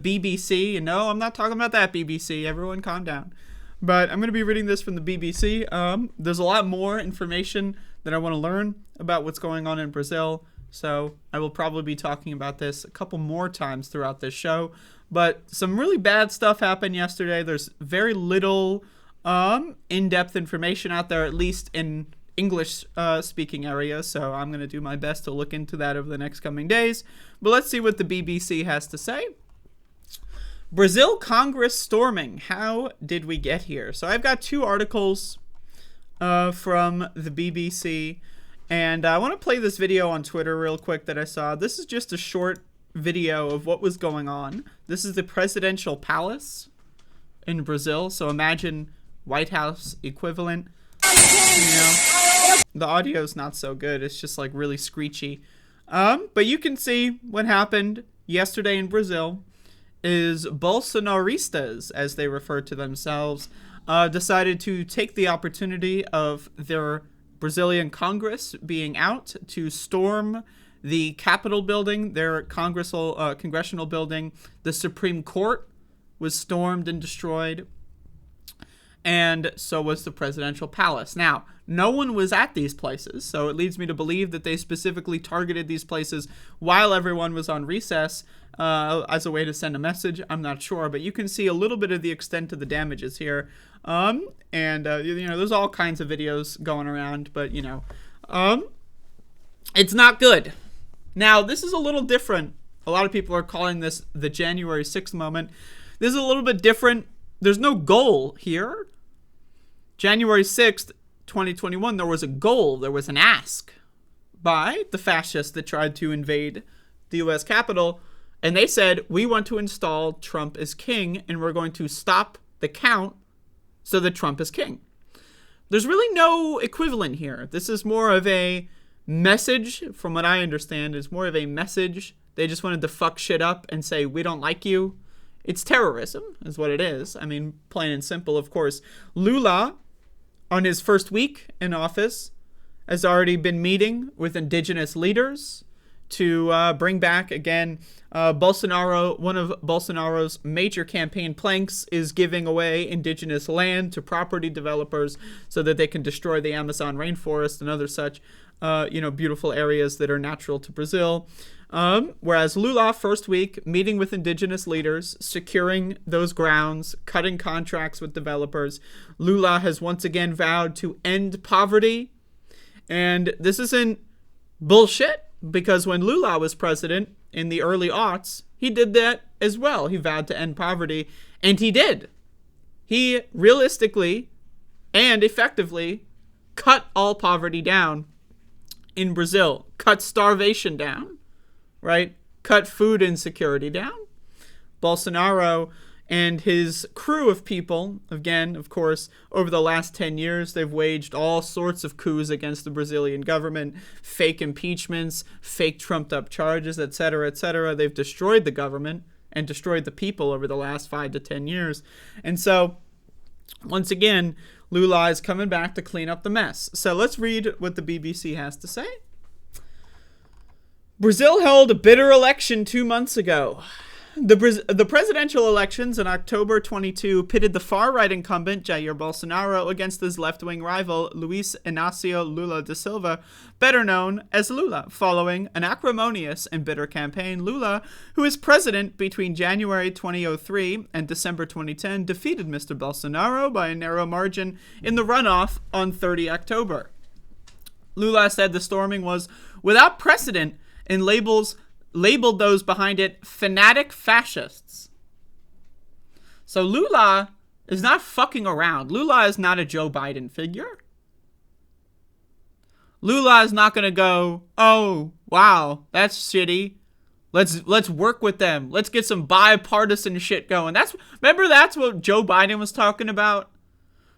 BBC. And no, I'm not talking about that BBC. Everyone calm down. But I'm going to be reading this from the BBC. There's a lot more information that I want to learn about what's going on in Brazil. So I will probably be talking about this a couple more times throughout this show. But some really bad stuff happened yesterday. There's very little in-depth information out there, at least in English speaking areas. So I'm going to do my best to look into that over the next coming days. But let's see what the BBC has to say. Brazil Congress storming. How did we get here? So I've got two articles from the BBC, and I want to play this video on Twitter real quick that I saw. This is just a short video of what was going on. This is the presidential palace in Brazil. So imagine White House equivalent. You know, the audio is not so good. It's just like really screechy. But you can see what happened yesterday in Brazil. Is Bolsonaristas, as they refer to themselves, decided to take the opportunity of their Brazilian Congress being out to storm the Capitol building, their congressional building. The Supreme Court was stormed and destroyed, and so was the presidential palace. Now, no one was at these places, so it leads me to believe that they specifically targeted these places while everyone was on recess as a way to send a message. I'm not sure, but you can see a little bit of the extent of the damages here. There's all kinds of videos going around, but, it's not good. Now, this is a little different. A lot of people are calling this the January 6th moment. This is a little bit different. There's no goal here. January 6th, 2021, there was a goal. There was an ask by the fascists that tried to invade the U.S. Capitol. And they said, we want to install Trump as king, and we're going to stop the count so that Trump is king. There's really no equivalent here. This is more of a message, from what I understand, is more of a message. They just wanted to fuck shit up and say, we don't like you. It's terrorism, is what it is. I mean, plain and simple, of course. Lula, on his first week in office, has already been meeting with indigenous leaders to bring back, again, Bolsonaro. One of Bolsonaro's major campaign planks is giving away indigenous land to property developers so that they can destroy the Amazon rainforest and other such, beautiful areas that are natural to Brazil. Whereas Lula, first week, meeting with indigenous leaders, securing those grounds, cutting contracts with developers. Lula has once again vowed to end poverty. And this isn't bullshit, because when Lula was president in the early aughts, he did that as well. He vowed to end poverty, and he did. He realistically and effectively cut all poverty down in Brazil, cut starvation down. Right? Cut food insecurity down. Bolsonaro and his crew of people, again, of course, over the last 10 years, they've waged all sorts of coups against the Brazilian government, fake impeachments, fake trumped-up charges, etc., etc. They've destroyed the government and destroyed the people over the last 5 to 10 years. And so, once again, Lula is coming back to clean up the mess. So let's read what the BBC has to say. Brazil held a bitter election 2 months ago. The presidential elections in October 22 pitted the far-right incumbent Jair Bolsonaro against his left-wing rival Luiz Inácio Lula da Silva, better known as Lula. Following an acrimonious and bitter campaign, Lula, who was president between January 2003 and December 2010, defeated Mr. Bolsonaro by a narrow margin in the runoff on 30 October. Lula said the storming was without precedent and labeled those behind it fanatic fascists. So Lula is not fucking around. Lula is not a Joe Biden figure. Lula is not going to go, oh, wow, that's shitty. Let's work with them. Let's get some bipartisan shit going. Remember that's what Joe Biden was talking about?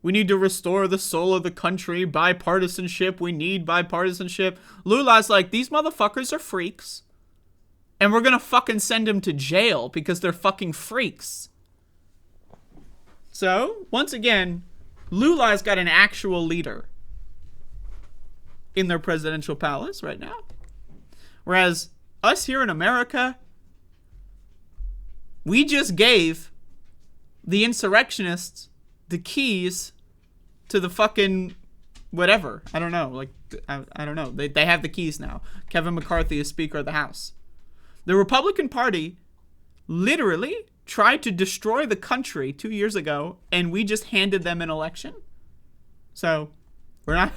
We need to restore the soul of the country. Bipartisanship. We need bipartisanship. Lula's like, these motherfuckers are freaks. And we're going to fucking send them to jail because they're fucking freaks. So, once again, Lula's got an actual leader in their presidential palace right now. Whereas us here in America, We just gave the insurrectionists the keys to the fucking whatever. I don't know. Like, I don't know. They have the keys now. Kevin McCarthy is Speaker of the House. The Republican Party literally tried to destroy the country 2 years ago, and we just handed them an election. So we're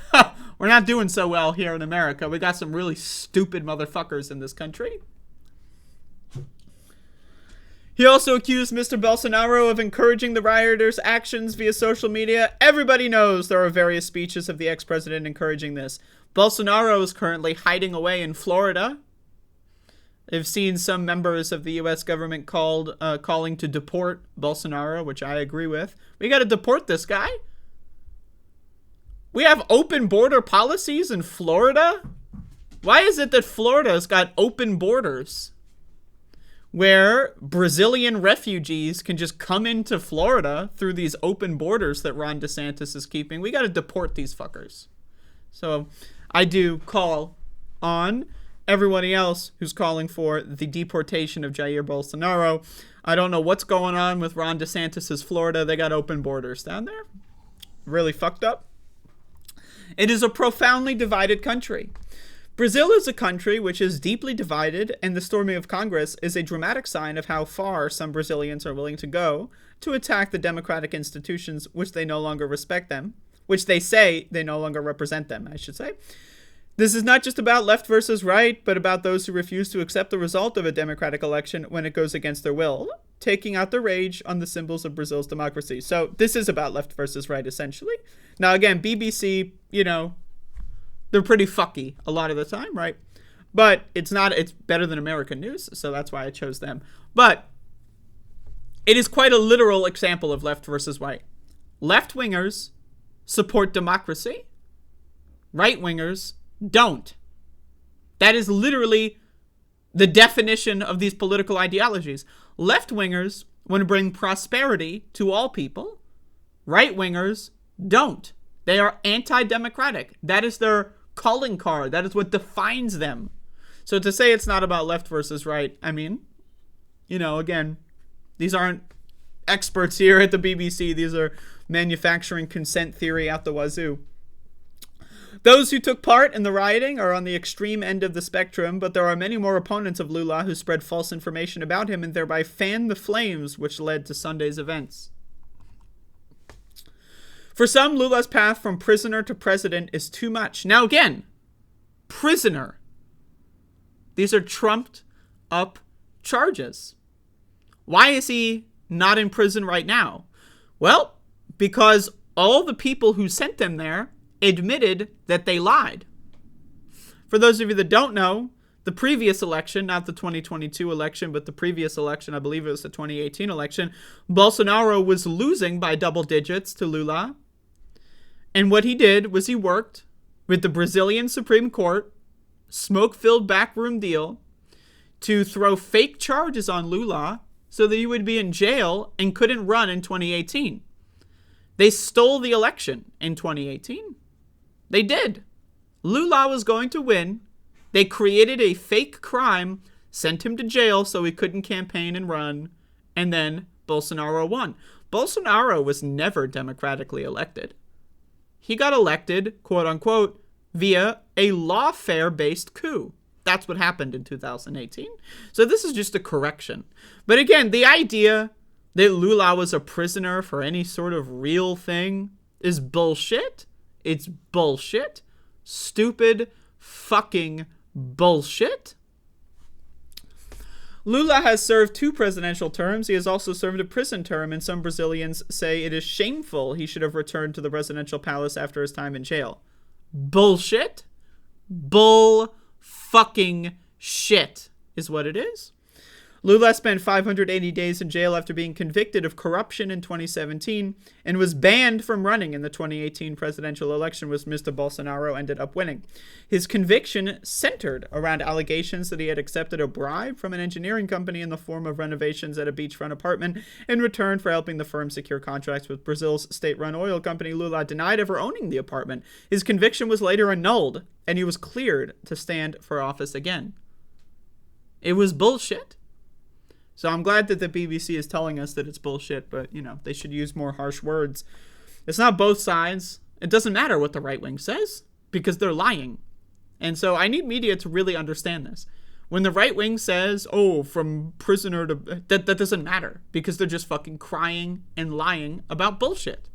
not doing so well here in America. We got some really stupid motherfuckers in this country. He also accused Mr. Bolsonaro of encouraging the rioters' actions via social media. Everybody knows there are various speeches of the ex-president encouraging this. Bolsonaro is currently hiding away in Florida. I've seen some members of the U.S. government calling to deport Bolsonaro, which I agree with. We got to deport this guy. We have open border policies in Florida. Why is it that Florida's got open borders where Brazilian refugees can just come into Florida through these open borders that Ron DeSantis is keeping? We got to deport these fuckers. So I do call on everybody else who's calling for the deportation of Jair Bolsonaro. I don't know what's going on with Ron DeSantis' Florida. They got open borders down there. Really fucked up. It is a profoundly divided country. Brazil is a country which is deeply divided, and the storming of Congress is a dramatic sign of how far some Brazilians are willing to go to attack the democratic institutions which they no longer respect them, which they say they no longer represent them, I should say. This is not just about left versus right, but about those who refuse to accept the result of a democratic election when it goes against their will, taking out the rage on the symbols of Brazil's democracy. So this is about left versus right, essentially. Now, again, BBC, they're pretty fucky a lot of the time, right? But it's better than American news, so that's why I chose them. But it is quite a literal example of left versus right. Left-wingers support democracy. Right-wingers don't. That is literally the definition of these political ideologies. Left-wingers want to bring prosperity to all people. Right-wingers don't. They are anti-democratic. That is their calling card. That is what defines them. So to say it's not about left versus right, I mean, again, these aren't experts here at the BBC. These are manufacturing consent theory out the wazoo. Those who took part in the rioting are on the extreme end of the spectrum, but there are many more opponents of Lula who spread false information about him and thereby fanned the flames which led to Sunday's events. For some, Lula's path from prisoner to president is too much. Now again, prisoner. These are trumped up charges. Why is he not in prison right now? Well, because all the people who sent them there admitted that they lied. For those of you that don't know, the previous election, not the 2022 election, but the previous election, I believe it was the 2018 election, Bolsonaro was losing by double digits to Lula. And what he did was he worked with the Brazilian Supreme Court, smoke-filled backroom deal, to throw fake charges on Lula so that he would be in jail and couldn't run in 2018. They stole the election in 2018. They did. Lula was going to win. They created a fake crime, sent him to jail so he couldn't campaign and run, and then Bolsonaro won. Bolsonaro was never democratically elected. He got elected, quote unquote, via a lawfare-based coup. That's what happened in 2018. So this is just a correction. But again, the idea that Lula was a prisoner for any sort of real thing is bullshit. It's bullshit. Stupid fucking bullshit. Lula has served 2 presidential terms. He has also served a prison term, and some Brazilians say it is shameful he should have returned to the presidential palace after his time in jail. Bullshit. Bull fucking shit is what it is. Lula spent 580 days in jail after being convicted of corruption in 2017 and was banned from running in the 2018 presidential election, which Mr. Bolsonaro ended up winning. His conviction centered around allegations that he had accepted a bribe from an engineering company in the form of renovations at a beachfront apartment in return for helping the firm secure contracts with Brazil's state-run oil company. Lula denied ever owning the apartment. His conviction was later annulled, and he was cleared to stand for office again. It was bullshit. So I'm glad that the BBC is telling us that it's bullshit, but, you know, they should use more harsh words. It's not both sides. It doesn't matter what the right wing says because they're lying. And so I need media to really understand this. When the right wing says, oh, from prisoner to... That doesn't matter because they're just fucking crying and lying about bullshit.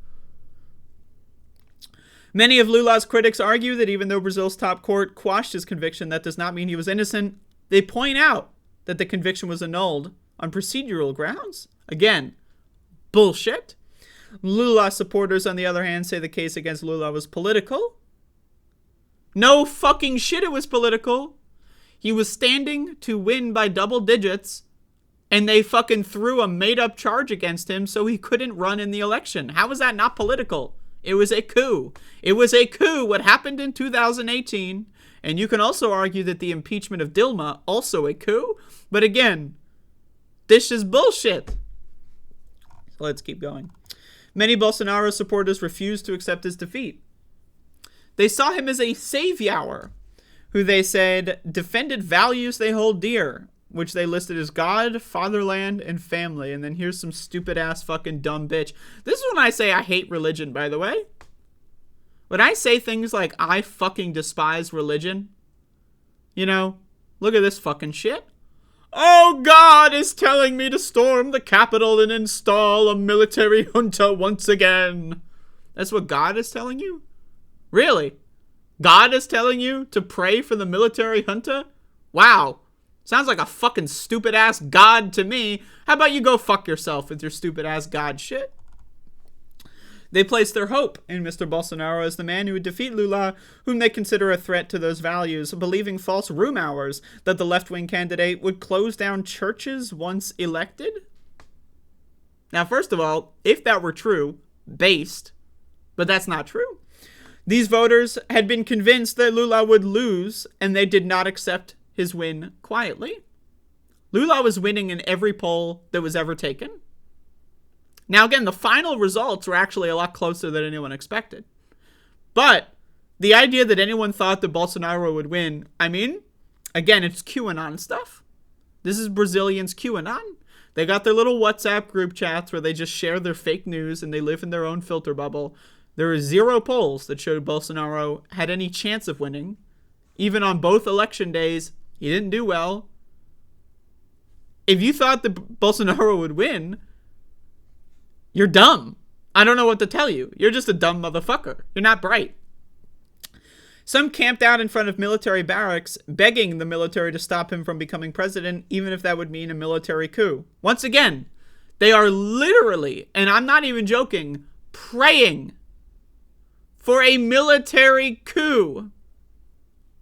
Many of Lula's critics argue that even though Brazil's top court quashed his conviction, that does not mean he was innocent. They point out that the conviction was annulled on procedural grounds. Again, bullshit. Lula supporters, on the other hand, say the case against Lula was political. No fucking shit, it was political. He was standing to win by double digits, and they fucking threw a made-up charge against him so he couldn't run in the election. How is that not political? It was a coup. It was a coup, what happened in 2018. And you can also argue that the impeachment of Dilma, also a coup. But again, this is bullshit. So let's keep going. Many Bolsonaro supporters refused to accept his defeat. They saw him as a savior, who they said defended values they hold dear, which they listed as God, fatherland, and family. And then here's some stupid-ass fucking dumb bitch. This is when I say I hate religion, by the way. When I say things like, I fucking despise religion, you know, look at this fucking shit. Oh, God is telling me to storm the Capitol and install a military junta once again. That's what God is telling you? Really? God is telling you to pray for the military junta? Wow. Sounds like a fucking stupid-ass God to me. How about you go fuck yourself with your stupid-ass God shit? They placed their hope in Mr. Bolsonaro as the man who would defeat Lula, whom they consider a threat to those values, believing false rumors that the left-wing candidate would close down churches once elected. Now, first of all, if that were true, based, but that's not true. These voters had been convinced that Lula would lose, and they did not accept his win quietly. Lula was winning in every poll that was ever taken. Now, again, the final results were actually a lot closer than anyone expected. But the idea that anyone thought that Bolsonaro would win, I mean, again, it's QAnon stuff. This is Brazilians QAnon. They got their little WhatsApp group chats where they just share their fake news and they live in their own filter bubble. There are 0 polls that showed Bolsonaro had any chance of winning. Even on both election days, he didn't do well. If you thought that Bolsonaro would win, you're dumb. I don't know what to tell you. You're just a dumb motherfucker. You're not bright. Some camped out in front of military barracks, begging the military to stop him from becoming president, even if that would mean a military coup. Once again, they are literally, and I'm not even joking, praying for a military coup.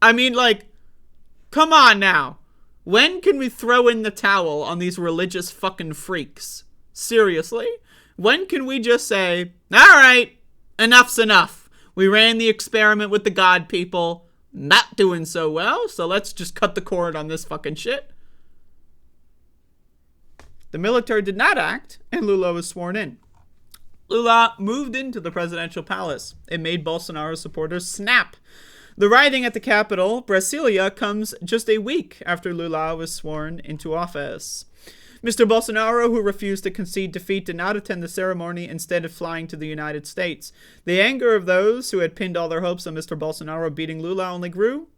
I mean, like, come on now. When can we throw in the towel on these religious fucking freaks? Seriously? When can we just say, all right, enough's enough. We ran the experiment with the God people. Not doing so well, so let's just cut the cord on this fucking shit. The military did not act, and Lula was sworn in. Lula moved into the presidential palace. It made Bolsonaro supporters snap. The rioting at the capital, Brasilia, comes just a week after Lula was sworn into office. Mr. Bolsonaro, who refused to concede defeat, did not attend the ceremony, instead of flying to the United States. The anger of those who had pinned all their hopes on Mr. Bolsonaro beating Lula only grew.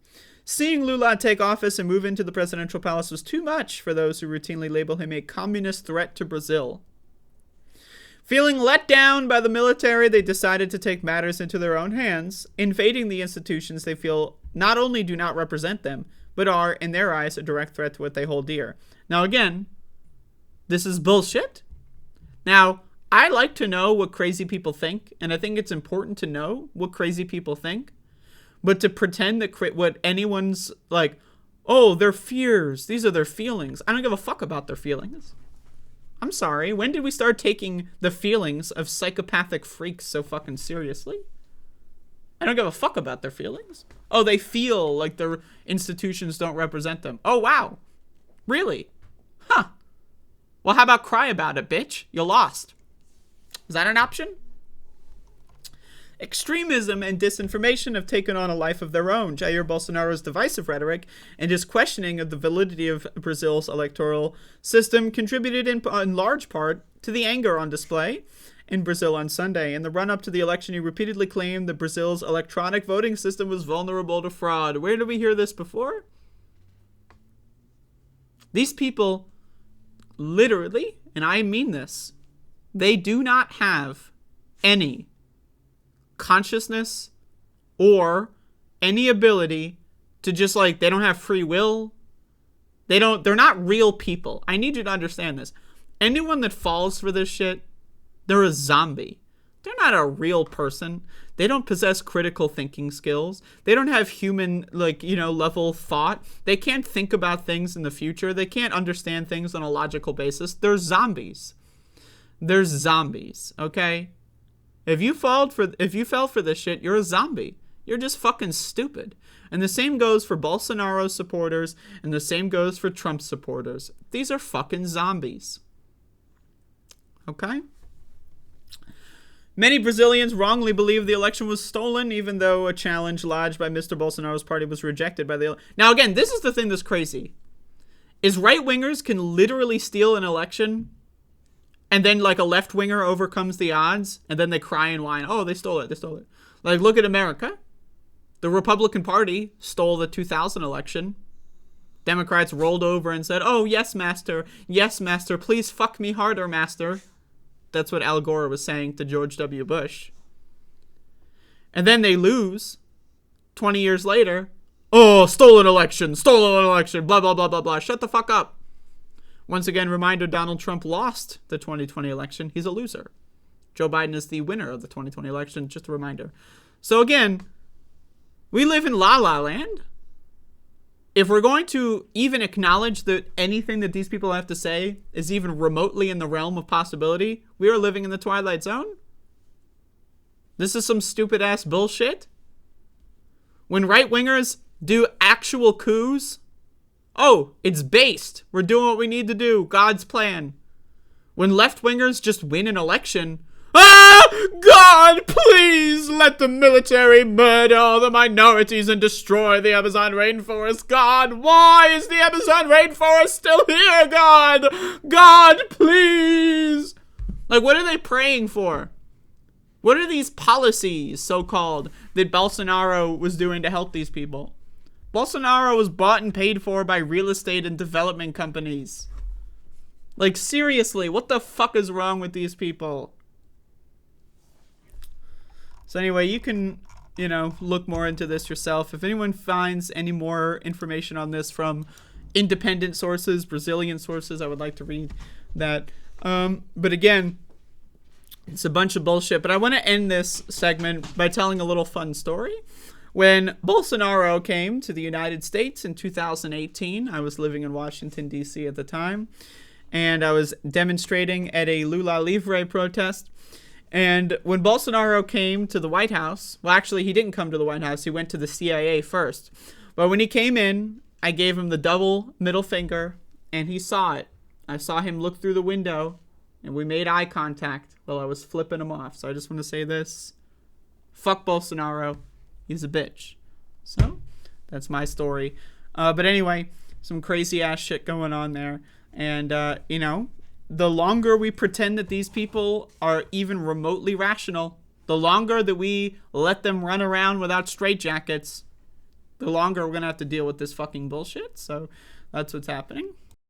Seeing Lula take office and move into the presidential palace was too much for those who routinely label him a communist threat to Brazil. Feeling let down by the military, they decided to take matters into their own hands, invading the institutions they feel not only do not represent them, but are, in their eyes, a direct threat to what they hold dear. Now again, this is bullshit. Now, I like to know what crazy people think, and I think it's important to know what crazy people think. But to pretend that what anyone's like, oh, their fears, these are their feelings. I don't give a fuck about their feelings. I'm sorry, when did we start taking the feelings of psychopathic freaks so fucking seriously? I don't give a fuck about their feelings. Oh, they feel like their institutions don't represent them. Oh, wow. Really? Huh. Well, how about cry about it, bitch? You lost. Is that an option? Extremism and disinformation have taken on a life of their own. Jair Bolsonaro's divisive rhetoric and his questioning of the validity of Brazil's electoral system contributed in large part to the anger on display in Brazil on Sunday. In the run-up to the election, he repeatedly claimed that Brazil's electronic voting system was vulnerable to fraud. Where did we hear this before? These people, literally, and I mean this, they do not have any consciousness or any ability to just like, they don't have free will. They're not real people. I need you to understand this. Anyone that falls for this shit, they're a zombie. They're not a real person. They don't possess critical thinking skills. They don't have human, level thought. They can't think about things in the future. They can't understand things on a logical basis. They're zombies. They're zombies, okay? If you fell for this shit, you're a zombie. You're just fucking stupid. And the same goes for Bolsonaro supporters, and the same goes for Trump supporters. These are fucking zombies. Okay? Many Brazilians wrongly believe the election was stolen, even though a challenge lodged by Mr. Bolsonaro's party was rejected by the... Now, again, this is the thing that's crazy. Is right-wingers can literally steal an election, and then, like, a left-winger overcomes the odds, and then they cry and whine, oh, they stole it. Like, look at America. The Republican Party stole the 2000 election. Democrats rolled over and said, oh, yes, master, please fuck me harder, master. That's what Al Gore was saying to George W. Bush. And then they lose 20 years later. Oh, stolen election, blah, blah, blah, blah, blah. Shut the fuck up. Once again, reminder, Donald Trump lost the 2020 election. He's a loser. Joe Biden is the winner of the 2020 election. Just a reminder. So again, we live in La La Land. If we're going to even acknowledge that anything that these people have to say is even remotely in the realm of possibility, we are living in the Twilight Zone. This is some stupid-ass bullshit. When right-wingers do actual coups, oh, it's based. We're doing what we need to do. God's plan. When left-wingers just win an election, God, please let the military murder all the minorities and destroy the Amazon rainforest. God, why is the Amazon rainforest still here, God? God, please. Like, what are they praying for? What are these policies, so-called, that Bolsonaro was doing to help these people? Bolsonaro was bought and paid for by real estate and development companies. Like, seriously, what the fuck is wrong with these people? So anyway, you can, look more into this yourself. If anyone finds any more information on this from independent sources, Brazilian sources, I would like to read that. But again, it's a bunch of bullshit. But I want to end this segment by telling a little fun story. When Bolsonaro came to the United States in 2018, I was living in Washington, D.C. at the time, and I was demonstrating at a Lula Livre protest. And when Bolsonaro came to the White House, well, actually, he didn't come to the White House. He went to the CIA first. But when he came in, I gave him the double middle finger, and he saw it. I saw him look through the window, and we made eye contact while I was flipping him off. So I just want to say this. Fuck Bolsonaro. He's a bitch. So that's my story. But anyway, some crazy ass shit going on there. And, the longer we pretend that these people are even remotely rational, the longer that we let them run around without straitjackets, the longer we're going to have to deal with this fucking bullshit. So that's what's happening.